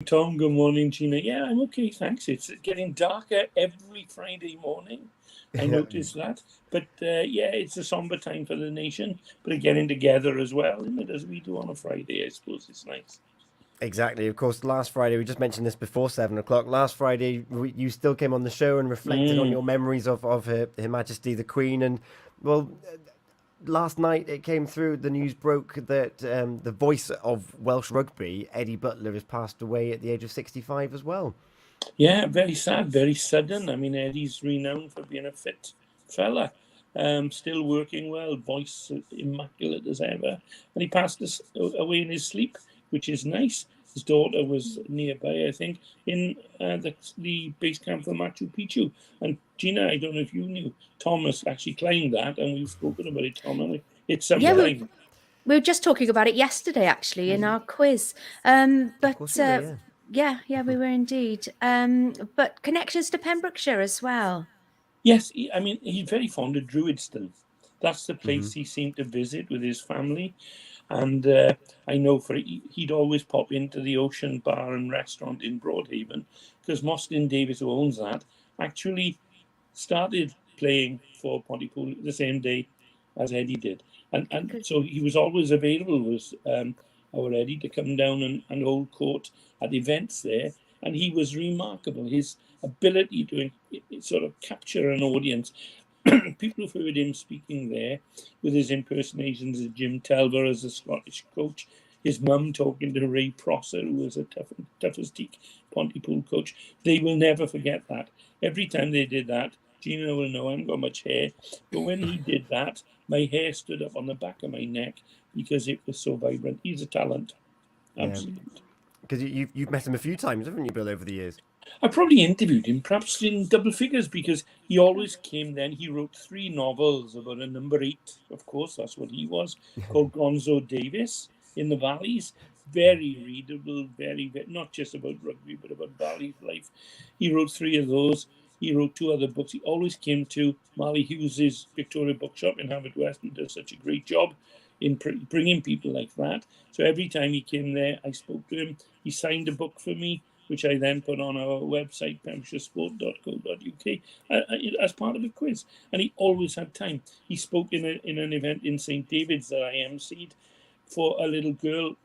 Tom. Good morning, Gina. Yeah, I'm okay, thanks. It's getting darker every Friday morning. I noticed that. But yeah, it's a somber time for the nation, but getting together as well, isn't it, as we do on a Friday, I suppose it's nice. Exactly. Of course, last Friday, we just mentioned this before 7 o'clock. Last Friday, you still came on the show and reflected on Mm. your memories of Her Majesty the Queen. And, well, last night it came through, the news broke that the voice of Welsh rugby, Eddie Butler, has passed away at the age of 65 as well. Yeah, very sad, very sudden. I mean, Eddie's renowned for being a fit fella, still working well, voice immaculate as ever. And he passed us away in his sleep, which is nice. His daughter was nearby, I think, in the base camp for Machu Picchu. And Gina, I don't know if you knew, Thomas actually climbed that, and we've spoken about it, Tom, haven't we? It's Yeah, sometime. we were just talking about it yesterday, actually, in our quiz. Of course we were, Yeah, we were indeed. But connections to Pembrokeshire as well. Yes, I mean, he's very fond of Druidston. That's the yeah. place he seemed to visit with his family. And I know he'd always pop into the Ocean Bar and Restaurant in Broadhaven because Mostyn Davis, who owns that, actually started playing for Pontypool the same day as Eddie did. And Good. so he was always available, was our Eddie, to come down and hold court at events there. And he was remarkable. His ability to sort of capture an audience. People who've heard him speaking there with his impersonations of Jim Telver as a Scottish coach, his mum talking to Ray Prosser, who was a tough as teak Pontypool coach, they will never forget that. Every time they did that, Gina will know I haven't got much hair, but when he did that, my hair stood up on the back of my neck because it was so vibrant. He's a talent, Yeah. absolute. Because you've met him a few times, haven't you, Bill, over the years? I probably interviewed him, perhaps in double figures, because he always came then. He wrote 3 novels about a number 8, of course, that's what he was, called Gonzo Davis in the Valleys. Very readable, very, not just about rugby, but about Valley life. He wrote 3 of those. He wrote 2 other books. He always came to Marley Hughes's Victoria Bookshop in Haverfordwest and does such a great job in bringing people like that. So every time he came there, I spoke to him. He signed a book for me, which I then put on our website, pembrokeshiresport.co.uk, as part of a quiz. And he always had time. He spoke in an event in St. David's that I emceed for a little girl,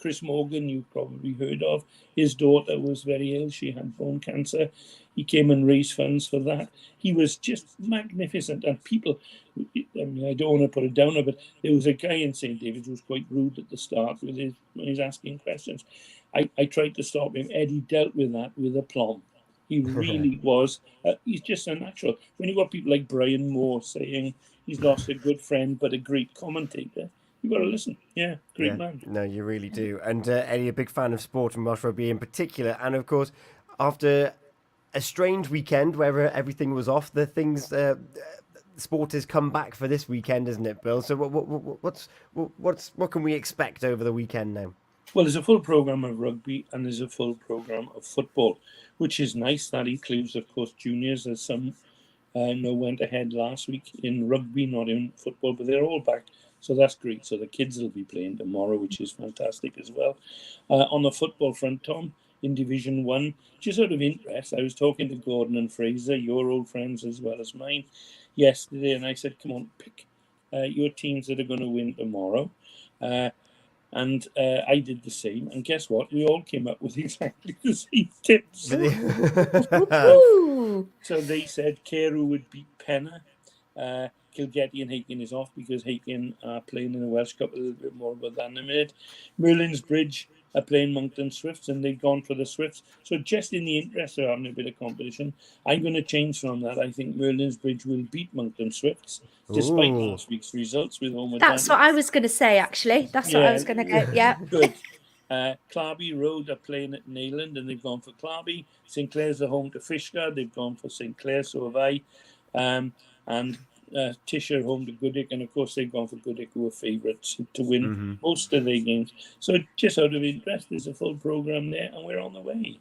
Chris Morgan, you've probably heard of. His daughter was very ill. She had bone cancer. He came and raised funds for that. He was just magnificent. And people, I mean, I don't want to put it down, but there was a guy in St. David's who was quite rude at the start with when he's asking questions. I tried to stop him. Eddie dealt with that with aplomb. He really was. He's just a natural. When you got people like Brian Moore saying he's lost a good friend but a great commentator, you got to listen. Yeah, great Yeah, man. no, you really do. And Eddie, a big fan of sport and Welsh rugby in particular. And of course, after a strange weekend where everything was off, the things sport has come back for this weekend, isn't it, Bill? So what can we expect over the weekend now? Well, there's a full programme of rugby and there's a full programme of football, which is nice. That includes, of course, juniors. There's some went ahead last week in rugby, not in football, but they're all back. So that's great. So the kids will be playing tomorrow, which is fantastic as well. On the football front, Tom, in Division 1, just out of interest, I was talking to Gordon and Fraser, your old friends as well as mine, yesterday, and I said, come on, pick your teams that are going to win tomorrow. And I did the same. And guess what? We all came up with exactly the same tips. So they said Carew would beat Penna. Kilgetty and Hakin is off because Hakin are playing in the Welsh Cup. A little bit more about that in a minute. Merlin's Bridge are playing Moncton Swifts and they've gone for the Swifts. So just in the interest of having a bit of competition, I'm going to change from that. I think Merlin's Bridge will beat Moncton Swifts despite Ooh. last week's results with home That's advantage. what I was going to say, actually. That's what I was going to go. Yeah. Good. Clarby Road are playing at Neyland and they've gone for Clarby. St Clair's are home to Fishguard. They've gone for St Clair, so have I. And Tish are home to Goodwick. And of course, they've gone for Goodwick, who are favourites to win most of their games. So just out of interest, there's a full programme there and we're on the way.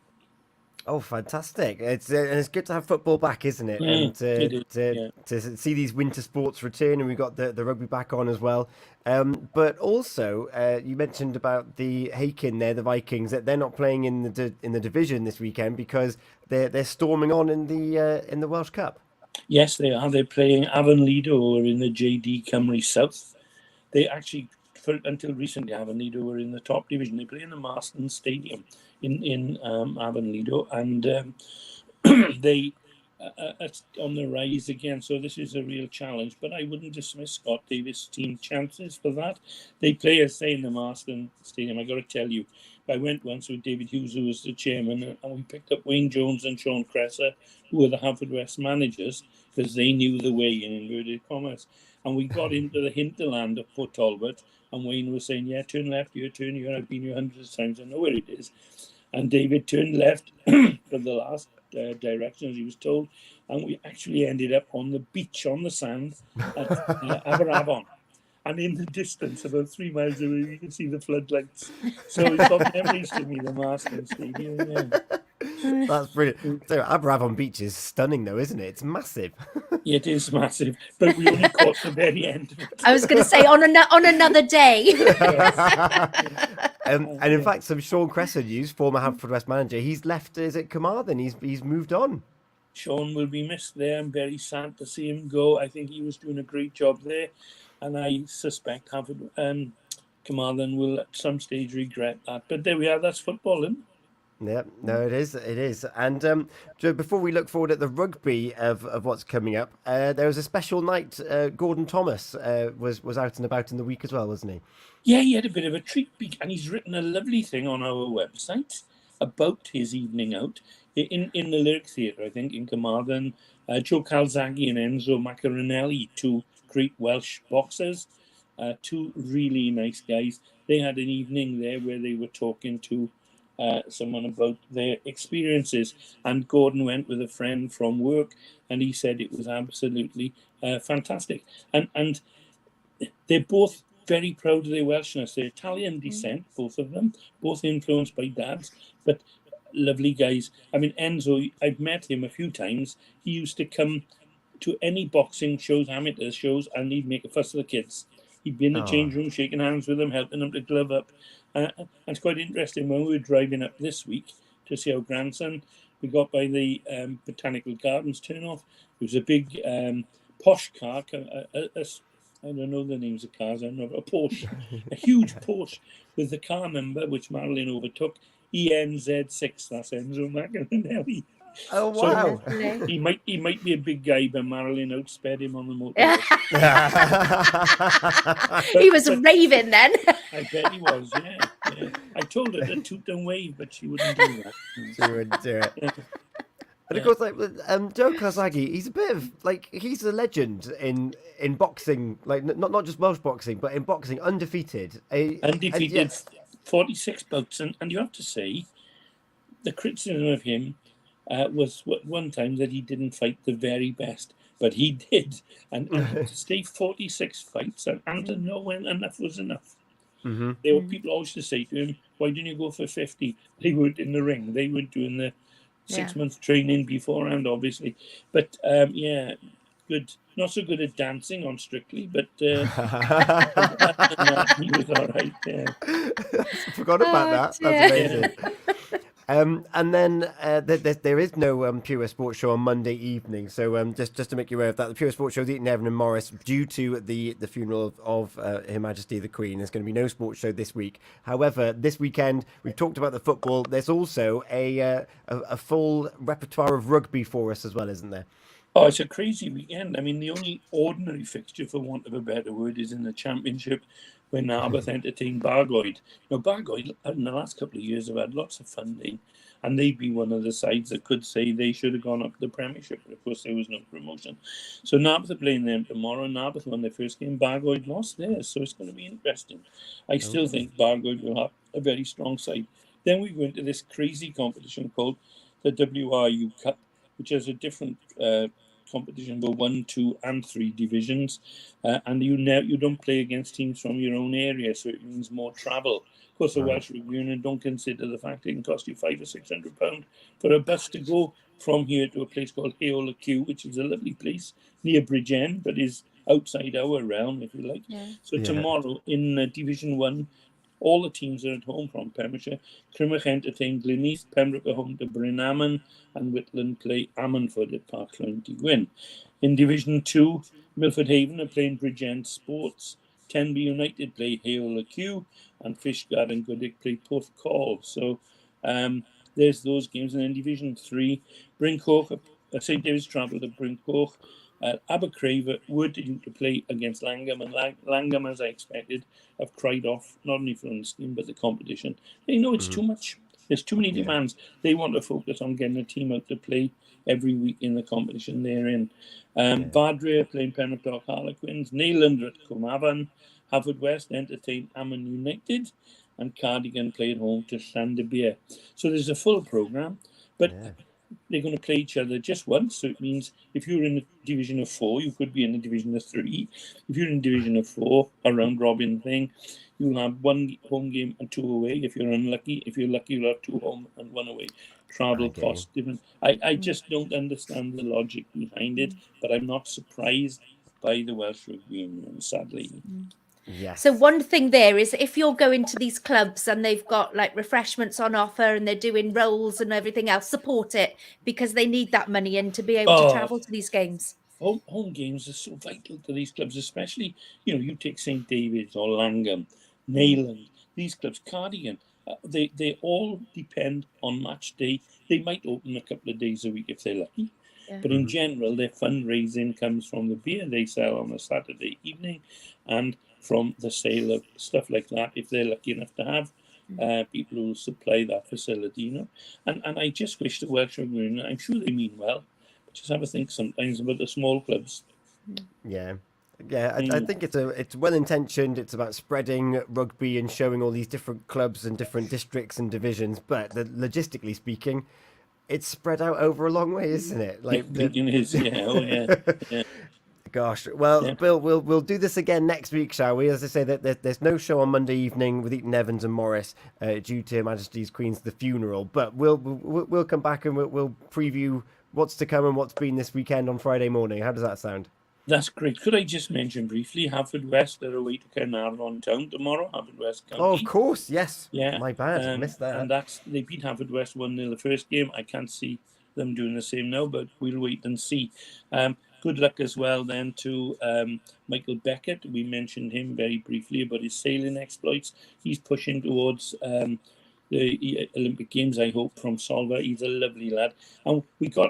Oh, fantastic! And it's good to have football back, isn't it? And It is, yeah. to see these winter sports return, and we've got the rugby back on as well. But also, you mentioned about the Hakin there, the Vikings, that they're not playing in in the division this weekend because they're storming on in the Welsh Cup. Yes, they are. They're playing Avonlido who are in the JD Cymru South. They actually, until recently, Avonlido were in the top division. They play in the Marston Stadium in Avonlido, and they are on the rise again. So this is a real challenge. But I wouldn't dismiss Scott Davis' team chances for that. They play, as say, in the Marston Stadium. I got to tell you, I went once with David Hughes, who was the chairman, and we picked up Wayne Jones and Sean Cresser, who were the Haverfordwest managers, because they knew the way, in inverted commas. And we got into the hinterland of Port Talbot, and Wayne was saying, yeah, turn left here, turn here. I've been here hundreds of times, I know where it is. And David turned left for the last direction, as he was told, and we actually ended up on the beach, on the sand, at Aberavon. And in the distance, about 3 miles away, you can see the floodlights. So it's got memories to me, the Marston Stadium. Yeah. That's brilliant. So Aberavon Beach is stunning, though, isn't it? It's massive. It is massive, but we only caught the very end of it. I was going to say on another day. Yes. And in fact, some Sean Cresser news, former Haverfordwest manager, he's left. Is it Carmarthen? He's moved on. Sean will be missed there. I'm very sad to see him go. I think he was doing a great job there, and I suspect Carmarthen will at some stage regret that. But there we are. That's football, isn't it? Yeah, no, it is. It is. And so before we look forward at the rugby of what's coming up, there was a special night. Gordon Thomas was out and about in the week as well, wasn't he? Yeah, he had a bit of a treat, and he's written a lovely thing on our website about his evening out in the Lyric Theatre, I think, in Carmarthen. Joe Calzaghe and Enzo Macaronelli, two great Welsh boxers, two really nice guys. They had an evening there where they were talking to someone about their experiences, and Gordon went with a friend from work, and he said it was absolutely fantastic. And they're both very proud of their Welshness. They're Italian descent, both of them, both influenced by dads, but lovely guys. I mean, Enzo, I've met him a few times. He used to come to any boxing shows, amateur shows, and he'd make a fuss of the kids. He'd be in the change room, shaking hands with them, helping them to glove up. And it's quite interesting. When we were driving up this week to see our grandson, we got by the Botanical Gardens turn-off. It was a big posh car, I don't know the names of cars, I don't know, a Porsche, a huge Porsche with the car number, which Marilyn overtook, ENZ6, that's Enzo Macaronelli. Oh wow! So he might be a big guy, but Marilyn outsped him on the motor. He was raving then. I bet he was, yeah. I told her to toot and wave, but she wouldn't do that. She wouldn't do it. And of course, like Joe Calzaghe, he's a bit of he's a legend in boxing, like not just Welsh boxing, but in boxing, undefeated. Undefeated, 46 bouts, and you have to say, the criticism of him was one time that he didn't fight the very best, but he did, and to stay 46 fights and to know when enough was enough. Mm-hmm. There were people always to say to him, "Why didn't you go for 50?" They weren't in the ring; they were doing the 6 months training beforehand, obviously. But yeah, good. Not so good at dancing on Strictly, but he was all right. Yeah. Forgot about that. That's amazing. And then there is no Pure Sports Show on Monday evening. So just to make you aware of that, the Pure Sports Show is Eaton, Evan and Morris, due to the funeral of Her Majesty the Queen. There's going to be no sports show this week. However, this weekend, we've talked about the football. There's also a full repertoire of rugby for us as well, isn't there? Oh, it's a crazy weekend. I mean, the only ordinary fixture, for want of a better word, is in the Championship when Narberth entertained Bargoed. Now, Bargoed, in the last couple of years, have had lots of funding, and they'd be one of the sides that could say they should have gone up to the Premiership, but of course there was no promotion. So Narberth are playing them tomorrow. Narberth won their first game. Bargoed lost theirs, so it's going to be interesting. I still think Bargoed will have a very strong side. Then we go into this crazy competition called the WRU Cup, which has a different competition for 1, 2, and 3 divisions, and you don't play against teams from your own area, so it means more travel. Of course, the Welsh Rugby Union don't consider the fact it can cost you £500 or £600 for a bus to go from here to a place called Heol Q, which is a lovely place near Bridgend, but is outside our realm, if you like. Yeah. So tomorrow in Division 1, all the teams are at home from Pembrokeshire. Crymych entertain Glynneath, Pembroke are home to Bryn Aman, and Whitland play Ammanford at Park County Gwyn. In Division 2, Milford Haven are playing Bridgend Sports, Tenby United play Heol Q, and Fishguard and Goodwick play Porthcawl. So there's those games. And in Division 3, Brincoch, St David's travelled to Brincoch. Abercrave were due to play against Langham, and Langham, as I expected, have cried off not only from the scheme but the competition. They know it's too much. There's too many demands. They want to focus on getting a team out to play every week in the competition they're in. Badre are playing Pembroke Harlequins, Neyland are at Carmarthen, Haverfordwest entertain Ammon United, and Cardigan play at home to Llanderbeer. So there's a full programme, but they're going to play each other just once. So it means if you're in a division of 4, you could be in a division of 3. If you're in a division of 4, a round robin thing, you'll have 1 home game and 2 away. If you're unlucky, if you're lucky, you'll have 2 home and 1 away. Travel costs different. I just don't understand the logic behind it, but I'm not surprised by the Welsh Rugby Union, sadly. Yes. So one thing there is if you're going to these clubs and they've got like refreshments on offer and they're doing rolls and everything else, support it, because they need that money in to be able to travel to these games. Home games are so vital to these clubs, especially, you take St David's or Langham, Neyland, these clubs, Cardigan. They all depend on match day. They might open a couple of days a week if they're lucky. But in general, their fundraising comes from the beer they sell on a Saturday evening and from the sale of stuff like that, if they're lucky enough to have people who supply that facility, And I just wish the Welsh Rugby Union, I'm sure they mean well, but just have a think sometimes about the small clubs. Yeah. I think it's well intentioned. It's about spreading rugby and showing all these different clubs and different districts and divisions. But logistically speaking, it's spread out over a long way, isn't it? It is, yeah. Gosh, well, Bill, we'll do this again next week, shall we? As I say, that there's no show on Monday evening with Eaton Evans and Morris due to Her Majesty's Queen's the funeral. But we'll come back and we'll preview what's to come and what's been this weekend on Friday morning. How does that sound? That's great. Could I just mention briefly, Haverfordwest are away to Carnarvon Town tomorrow, Haverfordwest County. Oh, of course, yes. Yeah. My bad, missed that. And they beat Haverfordwest 1-0 the first game. I can't see them doing the same now, but we'll wait and see. Good luck as well then to Michael Beckett. We mentioned him very briefly about his sailing exploits. He's pushing towards the Olympic Games, I hope, from Solva. He's a lovely lad. And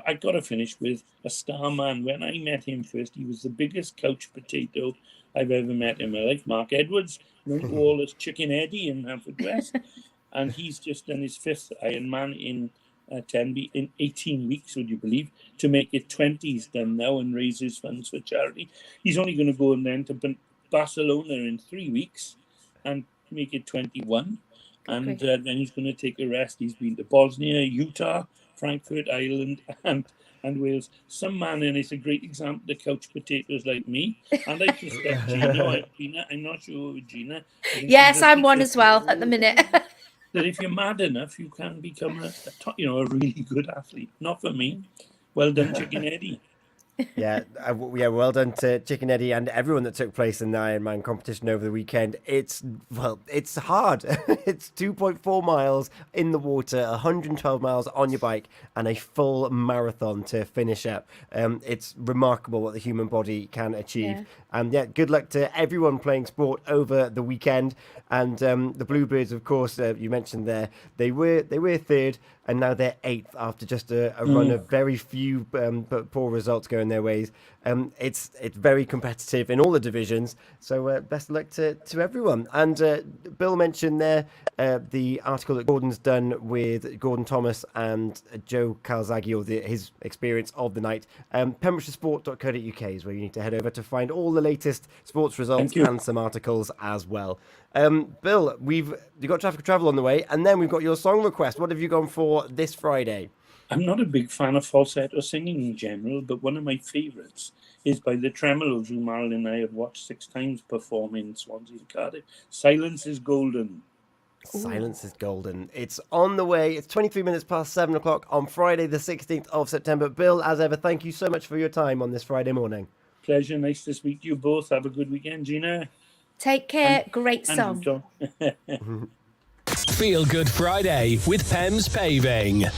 I got to finish with a star man. When I met him first, he was the biggest couch potato I've ever met in my life. Mark Edwards, known to all as Chicken Eddie in Haverfordwest. And he's just done his 5th Ironman in Tenby in 18 weeks, would you believe, to make it 20 he's done now and raise his funds for charity. He's only going to go and then to Barcelona in 3 weeks and make it 21. And then he's going to take a rest. He's been to Bosnia, Utah, Frankfurt, Ireland, and Wales. Some man, and it's a great example to couch potatoes like me. And I suspect Gina, I'm not sure with Gina. Yes, I'm one as well at the minute. That if you're mad enough, you can become a really good athlete. Not for me. Well done, Chicken Eddie. Yeah, well done to Chicken Eddie and everyone that took place in the Ironman competition over the weekend. It's hard. It's 2.4 miles in the water, 112 miles on your bike, and a full marathon to finish up. It's remarkable what the human body can achieve. Yeah. And good luck to everyone playing sport over the weekend. And the Bluebirds, of course, you mentioned there, they were 3rd. And now they're 8th after just a run of very few but poor results going their ways. It's very competitive in all the divisions. So best of luck to everyone. And Bill mentioned there the article that Gordon's done with Gordon Thomas and Joe Calzaghe, or his experience of the night. Pembrokeshiresport.co.uk is where you need to head over to find all the latest sports results and some articles as well. Bill, you've got Traffic Travel on the way, and then we've got your song request. What have you gone for this Friday? I'm not a big fan of falsetto singing in general, but one of my favourites is by the Tremolos, who Marilyn and I have watched 6 times perform in Swansea and Cardiff. Silence is Golden. Silence is golden. It's on the way. It's 23 minutes past 7 o'clock on Friday, the 16th of September. Bill, as ever, thank you so much for your time on this Friday morning. Pleasure. Nice to speak to you both. Have a good weekend, Gina. Take care. Great song. Feel Good Friday with Pem's Paving. Your